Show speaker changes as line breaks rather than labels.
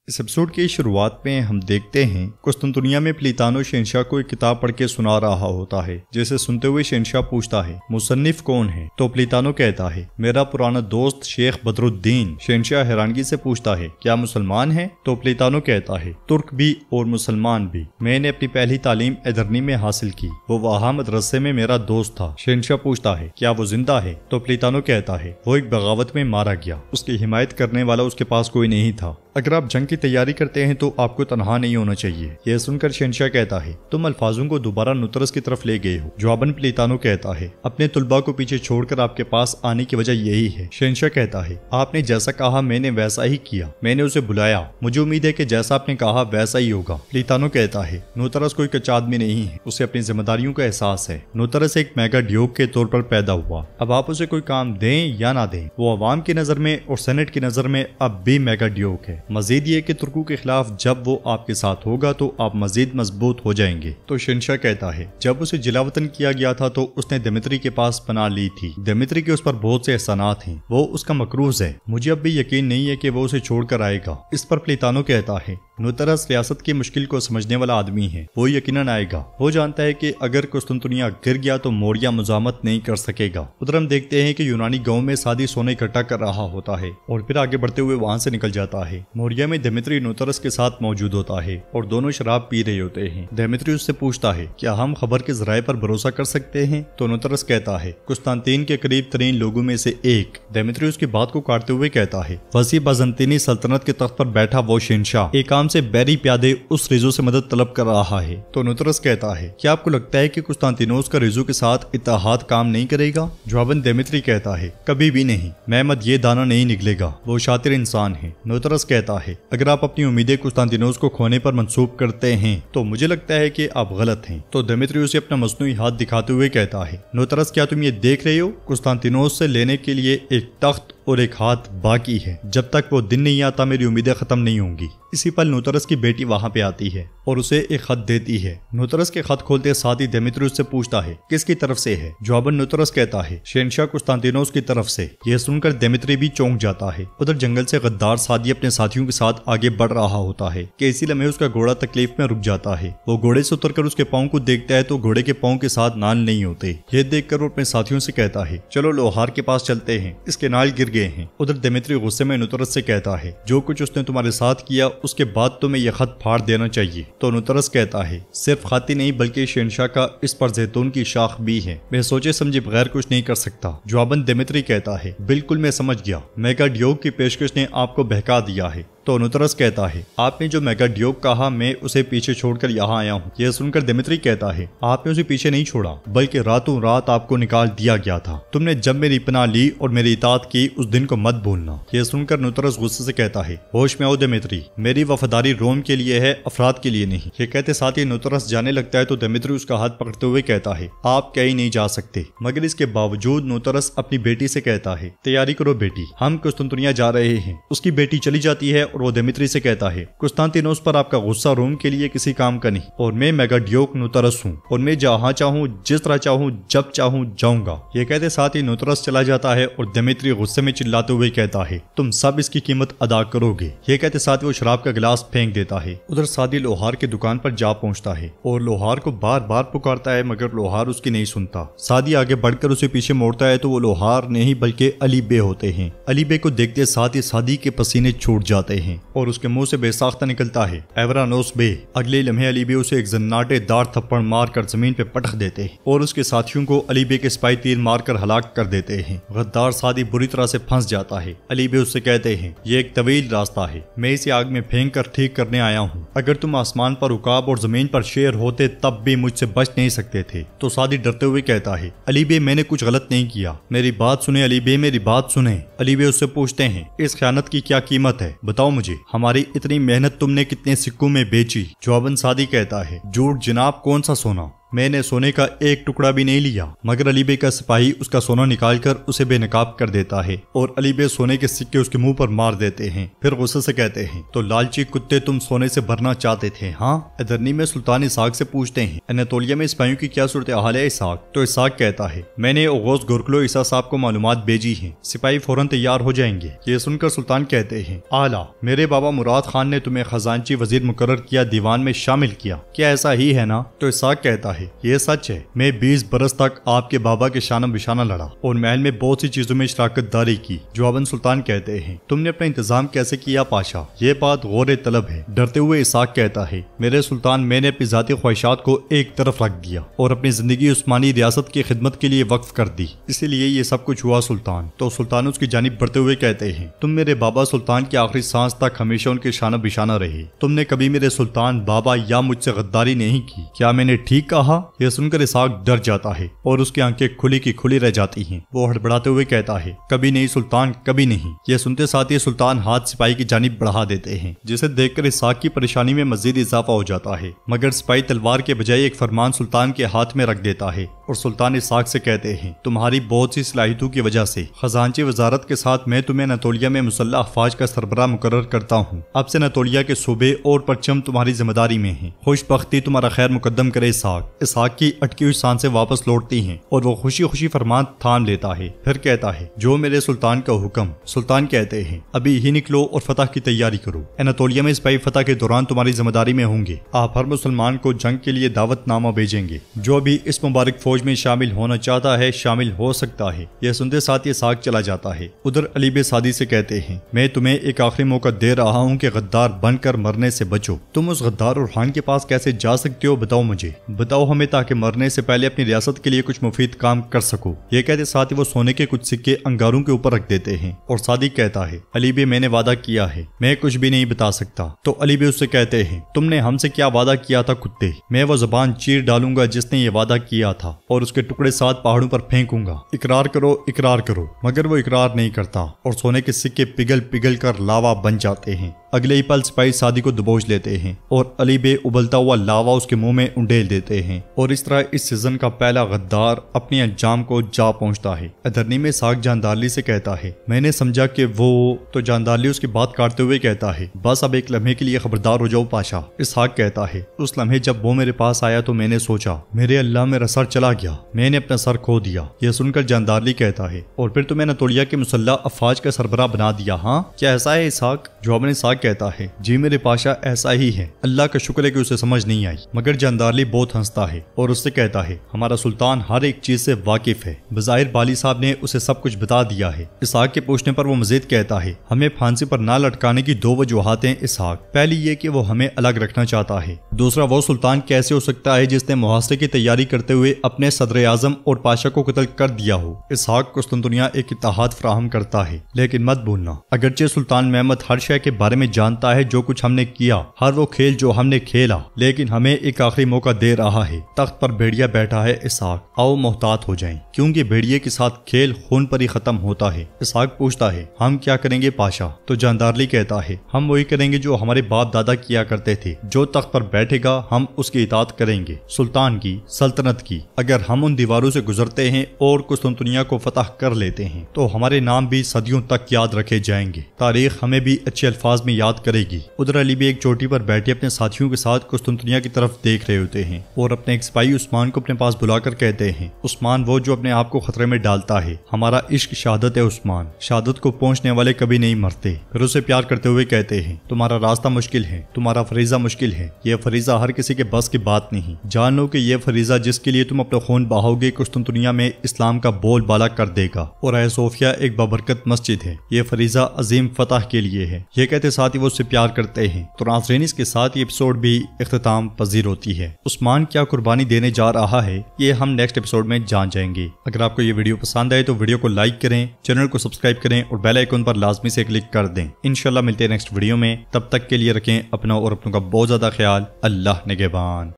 इस एपिसोड की शुरुआत में हम देखते हैं कुस्तुनतुनिया में प्लीतानो शहंशाह को एक किताब पढ़ के सुना रहा होता है, जिसे सुनते हुए शहंशाह पूछता है मुसन्निफ कौन है। तो प्लीतानो कहता है मेरा पुराना दोस्त शेख बदरुद्दीन। शहंशाह हैरानगी से पूछता है क्या मुसलमान है। तो प्लीतानो कहता है तुर्क भी और मुसलमान भी। मैंने अपनी पहली तालीम एदरनी में हासिल की, वो वहाँ मदरसे में मेरा दोस्त था। शहंशाह पूछता है क्या वो जिंदा है। तो प्लीतानो कहता है वो एक बगावत में मारा गया, उसकी हिमायत करने वाला उसके पास कोई नहीं था। अगर आप जंग की तैयारी करते हैं तो आपको तनहा नहीं होना चाहिए। यह सुनकर शहंशाह कहता है तुम अल्फाजों को दोबारा नुतरस की तरफ ले गए हो। जवाबन प्लीतानो कहता है अपने तुलबा को पीछे छोड़कर आपके पास आने की वजह यही है। शहंशाह कहता है आपने जैसा कहा मैंने वैसा ही किया, मैंने उसे बुलाया, मुझे उम्मीद है कि जैसा आपने कहा वैसा ही होगा। प्लीतानो कहता है नुतरस कोई कच्चा आदमी नहीं है, उसे अपनी जिम्मेदारियों का एहसास है। नुतरस एक मेगा ड्यूक के तौर पर पैदा हुआ, अब आप उसे कोई काम दें या ना दें वो अवाम की नजर में और सेनेट की नजर में अब भी मेगा ड्यूक है। मजीद ये कि तुर्कों के खिलाफ जब वो आपके साथ होगा तो आप मजीद मजबूत हो जाएंगे। तो शहंशाह कहता है जब उसे जिलावतन किया गया था तो उसने दिमित्री के पास पनाह ली थी। दिमित्री के उस पर बहुत से एहसानात हैं, वो उसका मकरूज है, मुझे अब भी यकीन नहीं है कि वो उसे छोड़कर आएगा। इस पर प्लीतानो कहता है नुतरस रियासत की मुश्किल को समझने वाला आदमी है, वो यकीनन आएगा। वो जानता है कि अगर कुस्तुनतुनिया गिर गया तो मोरिया मुजामत नहीं कर सकेगा। उधर हम देखते हैं कि यूनानी गांव में सादी सोने इकट्ठा कर रहा होता है और फिर आगे बढ़ते हुए वहां से निकल जाता है। मोरिया में दिमित्री नुतरस के साथ मौजूद होता है और दोनों शराब पी रहे होते हैं। दिमित्री उससे पूछता है क्या हम खबर के जराये पर भरोसा कर सकते हैं। तो नुतरस कहता है कुस्तांतीन के करीब तरीन लोगों में से एक। दिमित्री उसकी बात को काटते हुए कहता है वसी बाज़ंतीनी सल्तनत के तख्त पर बैठा वो शहंशाह एक आम से बैरी प्यादे उस रिजो से मदद तलब कर रहा है। तो नुतरस कहता है क्या आपको लगता है कि कुस्तांतीनोस का रिजो के साथ इत्तेहाद काम नहीं करेगा। जवाबन दिमित्री कहता है कभी भी नहीं, महमद ये दाना नहीं निकलेगा, वो शातिर इंसान है। नुतरस कहता है अगर आप अपनी उम्मीदें कुस्तांतीनोस को खोने पर मंसूब करते हैं तो मुझे लगता है कि आप गलत हैं। तो दिमित्री उसे अपना मसनूई हाथ दिखाते हुए कहता है नुतरस क्या तुम ये देख रहे हो, कुस्तांतीनोस से लेने के लिए एक तख्त और एक हाथ बाकी है, जब तक वो दिन नहीं आता मेरी उम्मीदें खत्म नहीं होंगी। इसी पल नुतरस की बेटी वहां पे आती है और उसे एक खत देती है। नुतरस के खत खोलते साथ ही दिमित्री उससे पूछता है किसकी तरफ से है। जवाबन नुतरस कहता है शहंशाह कुस्तांतीनोस की तरफ से। यह सुनकर दिमित्री भी चौंक जाता है। उधर जंगल से गद्दार सादी अपने साथियों के साथ आगे बढ़ रहा होता है कि इसी लम्हे उसका घोड़ा तकलीफ में रुक जाता है। वो घोड़े से उतरकर उसके पाँव को देखता है तो घोड़े के पाँव के साथ नाल नहीं होते। ये देखकर वो अपने साथियों से कहता है चलो लोहार के पास चलते हैं, इसके नाल गिर गए हैं। उधर दिमित्री गुस्से में नुतरस से कहता है जो कुछ उसने तुम्हारे साथ किया उसके बाद तुम्हें यह खत फाड़ देना चाहिए। तो नुतरस कहता है सिर्फ खाती नहीं बल्कि शहंशाह का इस पर जैतून की शाख भी है, मैं सोचे समझे बगैर कुछ नहीं कर सकता। जवाबन दिमित्री कहता है बिल्कुल मैं समझ गया, मेगा ड्यूक की पेशकश ने आपको बहका दिया है। तो नुतरस कहता है आपने जो मेगा ड्यूक कहा मैं उसे पीछे छोड़कर यहाँ आया हूँ। यह सुनकर दिमित्री कहता है आपने उसे पीछे नहीं छोड़ा बल्कि रातों रात आपको निकाल दिया गया था। तुमने जब मेरी पनाह ली और मेरी इताअत की उस दिन को मत भूलना। यह सुनकर नुतरस गुस्से से कहता है होश में आओ दिमित्री, मेरी वफादारी रोम के लिए है, अफराद के लिए नहीं। ये कहते साथ ही नुतरस जाने लगता है तो दिमित्री उसका हाथ पकड़ते हुए कहता है आप कहीं नहीं जा सकते। मगर इसके बावजूद नुतरस अपनी बेटी से कहता है तैयारी करो बेटी, हम कुस्तुनतुनिया जा रहे हैं। उसकी बेटी चली जाती है और वो दिमित्री से कहता है कुस्तांतीनोस पर आपका गुस्सा रोम के लिए किसी काम का नहीं और मैं मेगा ड्यूक नुतरस हूँ और मैं जहाँ चाहूँ जिस तरह चाहूँ जब चाहूँ जाऊंगा। ये कहते साथ ही नुतरस चला जाता है और दिमित्री गुस्से में चिल्लाते हुए कहता है तुम सब इसकी कीमत अदा करोगे। ये कहते साथ ही वो शराब का गिलास फेंक देता है। उधर सादी लोहार की दुकान पर जा पहुंचता है और लोहार को बार बार पुकारता है मगर लोहार उसकी नहीं सुनता। सादी आगे बढ़कर उसे पीछे मोड़ता है तो वो लोहार नहीं बल्कि अली बे होते हैं। अली बे को देखते साथ ही सादी के पसीने छूट जाते हैं और उसके मुंह से बेसाख्ता निकलता है एवरानोस बे। अगले लम्हे अली बे उसे एक जन्नाटे दार थप्पड़ मारकर जमीन पे पटक देते हैं और उसके साथियों को अली बे के सिपाही तीर मारकर हलाक कर देते हैं। गद्दार सादी बुरी तरह से फंस जाता है। अली बे उससे कहते हैं ये एक तवील रास्ता है, मैं इसे आग में फेंक कर ठीक करने आया हूँ। अगर तुम आसमान पर उकाब और जमीन पर शेर होते तब भी मुझसे बच नहीं सकते थे। तो सादी डरते हुए कहता है अली बे मैंने कुछ गलत नहीं किया, मेरी बात सुने अली बे, मेरी बात सुने। अली बे उससे पूछते हैं इस खयानत की क्या कीमत है, बताओ मुझे, हमारी इतनी मेहनत तुमने कितने सिक्कों में बेची। जवाबन सादी कहता है झूठ जनाब, कौन सा सोना, मैंने सोने का एक टुकड़ा भी नहीं लिया। मगर अली बे का सिपाही उसका सोना निकालकर उसे बेनकाब कर देता है और अली बे सोने के सिक्के उसके मुंह पर मार देते हैं। फिर गुस्से से कहते हैं, तो लालची कुत्ते, तुम सोने से भरना चाहते थे हाँ? अदरनी में सुल्तान इसाक से पूछते हैं, अनातोलिया में सिपाहियों की क्या सूरत हाल है इसाक? तो इसाक कहता है, मैंने ओगोस गोरकलो ईसा साहब को मालूमात भेजी है, सिपाही फौरन तैयार हो जाएंगे। ये सुनकर सुल्तान कहते हैं, आला, मेरे बाबा मुराद खान ने तुम्हें खजांची वजीर मुकर्रर किया, दीवान में शामिल किया, क्या ऐसा ही है ना? तो इसाक कहता है, ये सच है, मैं 20 बरस तक आपके बाबा के शाना बिशाना लड़ा और महल में बहुत सी चीजों में शराकत दारी की। जवाबन सुल्तान कहते हैं, तुमने अपना इंतजाम कैसे किया पाशा? ये बात गौर तलब है। डरते हुए इसाक कहता है, मेरे सुल्तान, मैंने अपनी जाती ख्वाहिशात को एक तरफ रख दिया और अपनी जिंदगी उस्मानी रियासत की खिदमत के लिए वक्फ कर दी, इसीलिए ये सब कुछ हुआ सुल्तान। तो सुल्तान उसकी जानिब बढ़ते हुए कहते हैं, तुम मेरे बाबा सुल्तान की आखिरी सांस तक हमेशा उनके शाना बिशाना रहे, तुमने कभी मेरे सुल्तान बाबा या मुझसे गद्दारी नहीं की, क्या मैंने ठीक कहा? यह सुनकर इसाक डर जाता है और उसकी आंखें खुली की खुली रह जाती हैं। वो हड़बड़ाते हुए कहता है, कभी नहीं सुल्तान, कभी नहीं। यह सुनते साथ ही सुल्तान हाथ सिपाही की जानिब बढ़ा देते हैं, जिसे देखकर इसाक की परेशानी में मजीद इजाफा हो जाता है। मगर सिपाही तलवार के बजाय एक फरमान सुल्तान के हाथ में रख देता है और सुल्तान इसाक से कहते हैं, तुम्हारी बहुत सी सलाहियतों की वजह से खजांची वजारत के साथ मैं तुम्हें अनातोलिया में मुसल्लह अफवाज का सरबराह मुकर्रर करता हूँ। अब से अनातोलिया के सूबे और परचम तुम्हारी जिम्मेदारी में है। खुशबख्ती तुम्हारा खैर मुकद्दम करे इसाक। इसाक की अटकी हुई सांसें वापस लौटती हैं और वो खुशी खुशी फरमान थाम लेता है। फिर कहता है, जो मेरे सुल्तान का हुक्म। सुल्तान कहते हैं, अभी ही निकलो और फतह की तैयारी करो। अनातोलिया में सिपाही फतह के दौरान तुम्हारी जिम्मेदारी में होंगे। आप हर मुसलमान को जंग के लिए दावतनामा भेजेंगे। जो भी इस मुबारक फौज में शामिल होना चाहता है शामिल हो सकता है। यह सुनते साथ ये साग चला जाता है। उधर अली बे सादी से कहते हैं, मैं तुम्हें एक आखिरी मौका दे रहा हूँ कि गद्दार बनकर मरने से बचो। तुम उस गद्दार और खान के पास कैसे जा सकते हो, बताओ मुझे, बताओ हमें, ताकि मरने से पहले अपनी रियासत के लिए कुछ मुफीद काम कर सको। ये कहते साथ ही वो सोने के कुछ सिक्के अंगारों के ऊपर रख देते हैं और सादिक कहता है, अली बे मैंने वादा किया है, मैं कुछ भी नहीं बता सकता। तो अली बे उससे कहते हैं, तुमने हमसे क्या वादा किया था कुत्ते? मैं वो जबान चीर डालूंगा जिसने ये वादा किया था और उसके टुकड़े 7 पहाड़ों पर फेंकूंगा। इकरार करो, इकरार करो। मगर वो इकरार नहीं करता और सोने के सिक्के पिघल पिघल कर लावा बन जाते हैं। अगले ही पल सिपाही सादी को दबोच लेते हैं और अली बे उबलता हुआ लावा उसके मुंह में उंडेल देते हैं और इस तरह इस सीजन का पहला गद्दार अपने अंजाम को जा पहुंचता है। अदरनी में साग जानदारली से कहता है, मैंने समझा कि वो। तो जानदारली उसकी बात काटते हुए कहता है, बस अब एक लम्हे के लिए खबरदार हो जाओ पाशा। इसहाक कहता है, उस लम्हे जब वो मेरे पास आया तो मैंने सोचा, मेरे अल्लाह मेरा सर चला गया, मैंने अपना सर खो दिया। यह सुनकर जानदारली कहता है, और फिर तुम्हें अनातोलिया के मुसल्लह अफवाज का सरबराह बना दिया, हाँ क्या ऐसा है इसहाक? जवाब में इसहाक कहता है, जी मेरे पाशा ऐसा ही है, अल्लाह का शुक्र है कि उसे समझ नहीं आई। मगर जानदारली बहुत हंसता है और उससे कहता है, हमारा सुल्तान हर एक चीज से वाकिफ है, बज़ाहिर बाली साहब ने उसे सब कुछ बता दिया है। इसहाक के पूछने पर वो मजीद कहता है, हमें फांसी पर ना लटकाने की 2 वजूहात हैं इसहाक। पहली ये कि वो हमें अलग रखना चाहता है, दूसरा वो सुल्तान कैसे हो सकता है जिसने मुहासरे की तैयारी करते हुए अपने सदर आजम और पाशा को कत्ल कर दिया हो। इसहाक कुस्तुनतुनिया एक इत्तेहाद फराहम करता है, लेकिन मत भूलना, अगरचे सुल्तान महमद हर शय के बारे में जानता है जो कुछ हमने किया, हर वो खेल जो हमने खेला, लेकिन हमें एक आखिरी मौका दे रहा है। तख्त पर भेड़िया बैठा है इसहाक, आओ मोहतात हो जाएं, क्योंकि भेड़िए के साथ खेल खून पर ही खत्म होता है। इसहाक पूछता है, हम क्या करेंगे पाशा? तो जानदारली कहता है, हम वही करेंगे जो हमारे बाप दादा किया करते थे, जो तख्त पर बैठेगा हम उसकी इताअत करेंगे, सुल्तान की, सल्तनत की। अगर हम उन दीवारों से गुजरते हैं और कुस्तुनतुनिया को फतह कर लेते हैं तो हमारे नाम भी सदियों तक याद रखे जाएंगे, तारीख हमें भी अच्छे अल्फाज में याद करेगी। उधर अली भी एक चोटी पर बैठे अपने साथियों के साथ कुस्तुनतुनिया की तरफ देख रहे होते हैं और अपने एक सिपाही उस्मान को अपने पास बुलाकर कहते हैं, उस्मान वो जो अपने आप को खतरे में डालता है, हमारा इश्क शहादत है उस्मान, शहादत को पहुंचने वाले कभी नहीं मरते। फिर उसे प्यार करते हुए कहते हैं, तुम्हारा रास्ता मुश्किल है, तुम्हारा फरीजा मुश्किल है, यह फरीजा हर किसी के बस की बात नहीं। जान लो कि यह फरीजा जिसके लिए तुम अपना खून बहाओगे कुस्तुनतुनिया में इस्लाम का बोलबाला कर देगा और आया सोफिया एक बाबरकत मस्जिद है, यह फरीजा अजीम फतह के लिए है। यह कहते साथ ही वो उससे प्यार करते हैं। तो नाज़रीन इसके साथ ये एपिसोड भी इख्तिताम पजीर होती है। उस्मान क्या कुर्बानी देने जा रहा है ये हम नेक्स्ट एपिसोड में जान जाएंगे। अगर आपको ये वीडियो पसंद आए तो वीडियो को लाइक करें, चैनल को सब्सक्राइब करें और बेल आइकन पर लाजमी से क्लिक कर दें। इंशाल्लाह मिलते हैं नेक्स्ट वीडियो में, तब तक के लिए रखें अपना और अपनों का बहुत ज्यादा ख्याल। अल्लाह निगहबान।